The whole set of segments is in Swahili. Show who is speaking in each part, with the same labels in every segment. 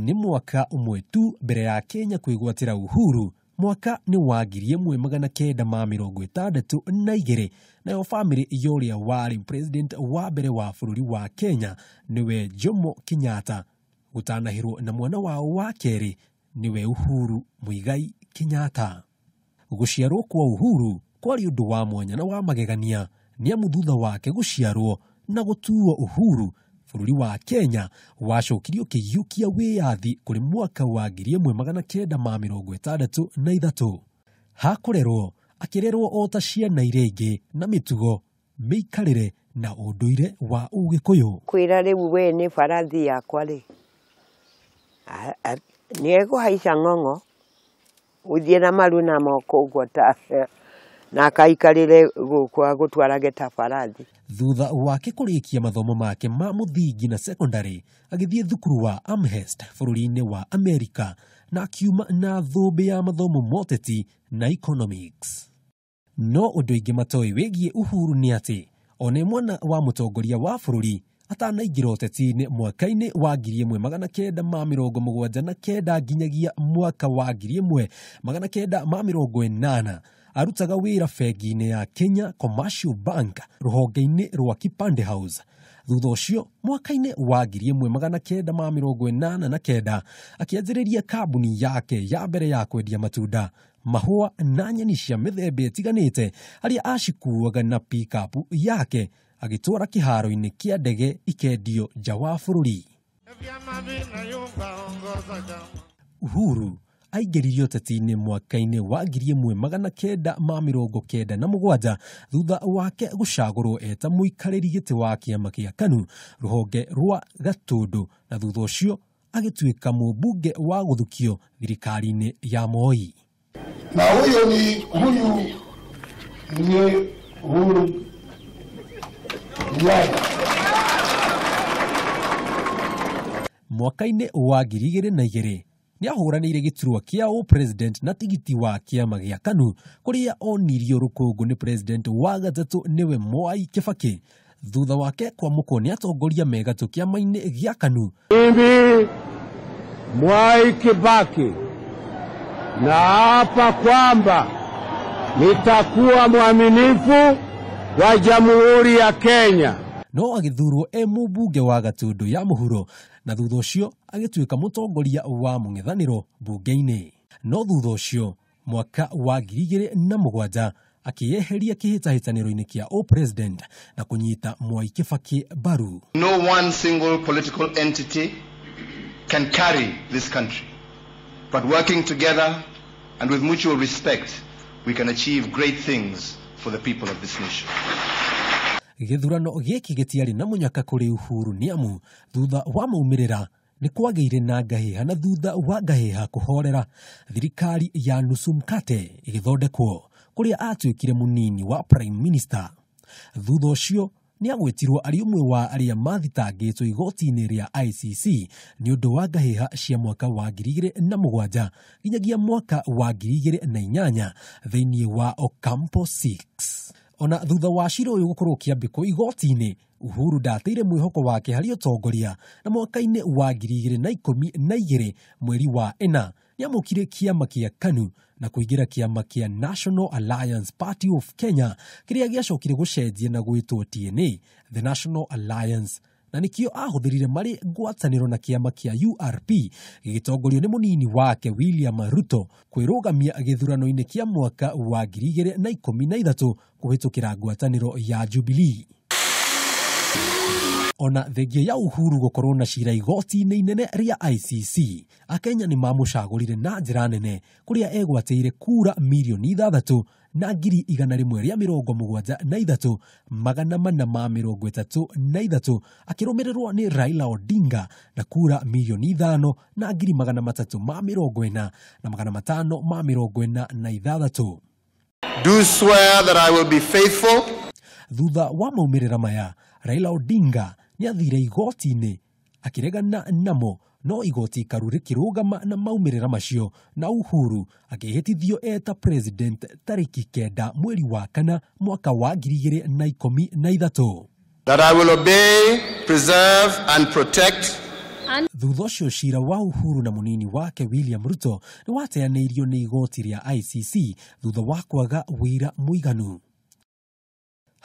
Speaker 1: nĩ mwaka ũmwe tu mbere ya Kenya kwĩgwatĩra uhuru. Mwaka nĩ wa 1962 nayo family yoria wari president wa mbere wa bũrũri wa Kenya niwe Jomo Kenyatta, gutanahirwo na mwana wao wa kerĩ niwe Uhuru Muigai Kenyatta. Gũciarwo kwa Uhuru kwari ũndũ wa mwanya na wa magegania, nĩ amu thutha wake gũciarwo na gũtuo uhuru, bũrũri wa Kenya wacokirio kĩiyũkia wĩyathi kũrĩ mwaka wa 1963. Hakũrerwo akĩrerwo o ta ciana iria ingĩ na mĩtugo, mĩikarĩre na ũndũire wa Ũgĩkũyũ.
Speaker 2: Kwĩra rĩu we nĩ barathi yakwa rĩ, nĩ egũhaica ng'ong'o ũthiĩ na maru na moko ũguo ta na akaikarĩre gũtwarage ta barathi.
Speaker 1: Thutha wake kũrĩkia mathomo make ma mũthingi na secondary, agĩthiĩ thukuru wa Amherst bũrũri-inĩ wa Amerika na akiuma na thũmbĩ ya mathomo moteti na economics. No ũndũ ingĩ matoĩ wĩgiĩ Uhuru nĩ atĩ one mwana wa mũtongoria wa bũrũri atanaingĩra ũteti-inĩ mwaka-inĩ wa 1979 nginyagia mwaka wa 1980 arutaga wĩra bengi-inĩ ya Kenya Commercial Bank rũhonge-inĩ rwa Kipande House. Thutha ũcio mwaka-inĩ wa 1989 akĩanjĩrĩria kambuni yake ya mbere ya kwendia matunda, mahũa na nyeni cia mĩthemba ĩtiganĩte, harĩa acikuaga na pick-up yake agĩtwara kĩharo-inĩ kĩa ndege ikendio nja wa bũrũri. Uhuru aingĩrire ũteti-inĩ mwaka-inĩ wa 1997 thutha wake gũcagũrwo eta mũikarĩri gĩtĩ wa kĩama gĩa KANU rũhonge rwa Gatũndũ, na thutha ũcio agĩtuĩka mũmbunge wa gũthukio thirikari-inĩ ya Moi.
Speaker 3: Na huyu ni Uhuru Kenyatta.
Speaker 1: Mwaka-inĩ wa 2002 nĩ ahũranĩire gĩturwa kĩa president na tigiti wa kĩama gĩa KANU, kũrĩa onirio rũkũngũ nĩ president wa gatatũ niwe Mwai Kibaki. Thutha wake kwamũkwo nĩ atongoria me gatũ kĩama-inĩ gĩa KANU.
Speaker 4: Mimi Mwai Kibaki naapa kwamba nitakuwa mwaminifu wa Jamhuri ya Kenya.
Speaker 1: No agĩthurwo mũmbunge wa Gatũndũ ya mũhuro, na thutha ũcio agĩtuĩka mũtongoria wa mũng'ethanĩro mbunge-inĩ. No thutha ũcio mwaka wa 2007 akĩyeheria kĩhĩtahĩtanĩro-inĩ kĩa president na kũnyita Mwai Kibaki mbaru.
Speaker 5: No one single political entity can carry this country, but working together and with mutual respect we can achieve great things for the people of this nation.
Speaker 1: Gĩthurano gĩkĩ gĩtiarĩ na mũnyaka kũrĩ Uhuru nĩ amu thutha wa maumĩrĩra nĩ kwagĩire na ngahĩha, na thutha wa ngahĩha kũhorera, thirikari ya nusu mkate ĩgĩthondekwo kũrĩa atuĩkire mũnini wa prime minister. Thutha ũcio nĩ agwetirwo arĩ ũmwe wa arĩa mathitangĩtwo igoti-inĩ rĩa ICC nĩ ũndũ wa ngahĩha cia mwaka wa 2007 nginyagia mwaka wa 2008 thĩinĩ wa Ocampo 6. Ona thutha wa cira ũyũ gũkorwo kĩambĩkwo igoti-inĩ, Uhuru ndateire mwĩhoko wake harĩ ũtongoria, na mwaka-inĩ wa 2012 mweri wa ĩna nĩ amũkire kĩama kĩa KANU na kũingĩra kĩama kĩa National Alliance Party of Kenya, kĩrĩa gĩacokire gũcenjia na gwĩtwo TNA, The National Alliance, na nĩkĩo ahũthĩrire marĩ ngwatanĩro na kĩama kĩa URP gĩgĩtongorio nĩ mũnini wake William Ruto kwĩrũgamia gĩthurano-inĩ kĩa mwaka wa 2013 kũhĩtũkĩra ngwatanĩro ya Jubilee. Ona thengia ya Uhuru gũkorwo na cira igoti-inĩ inene rĩa ICC, Akenya nĩ mamũcagũrire na njĩra nene, kũrĩa egwatĩire kura 6,173,433 akĩrũmĩrĩrwo nĩ Raila Odinga na kura 5,343,546.
Speaker 5: Do swear that I will be faithful.
Speaker 1: Thutha wa maumĩrĩra maya, Raila Odinga nĩ athire igoti-inĩ akĩregana namo, no igoti ikaru rĩkĩrũgama na maumĩrĩra macio, na Uhuru akĩhĩtithio eta president tarĩki 9 mweri wa kana mwaka wa 2013.
Speaker 5: That I will obey, preserve and protect
Speaker 1: Thutha ũcio cira wa Uhuru na munini wake William Ruto nĩ wateanĩirio nĩ igoti rĩa ICC thutha wa kwaga wĩira mũiganu.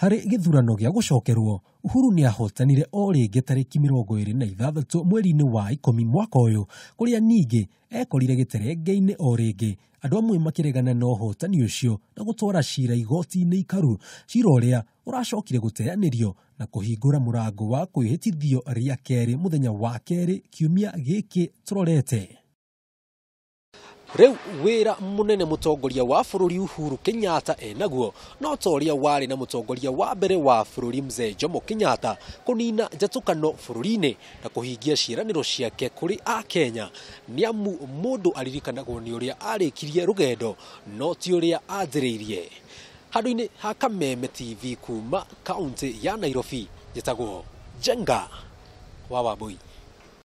Speaker 1: Harĩ gĩthurano gĩa gũcokerwo, Uhuru nĩ ahotanire o rĩngĩ tarĩki 26 mweri-inĩ wa 10 mwaka ũyũ, kũrĩa ningĩ ekorire gĩterenge-inĩ o rĩngĩ, andũ amwe makĩregana na ũhotani ũcio na gũtwara cira igoti-inĩ ikaru, cira ũrĩa ũracokire gũteanĩrio na kũhingũra mũrango wa kwĩhĩtithio rĩa kerĩ mũthenya wa kerĩ kiumia gĩkĩ tũrorete. Rĩu wĩra mũnene mũtongoria wa bũrũri Uhuru Kenyatta enaguo no ta ũrĩa warĩ na mũtongoria wa mbere wa bũrũri Mzee Jomo Kenyatta kũnina njatũkano bũrũri-inĩ na kũhingia ciĩranĩro ciake kũrĩ a Kenya, nĩamu mũndũ aririkanagwo nĩ ũrĩa arĩkirie rũgendo no ti ũrĩa anjĩrĩirie. Handũ-inĩ ha Kameme TV kuma kaunti ya Nairobi, njĩtagwo Jenga wa Wambui.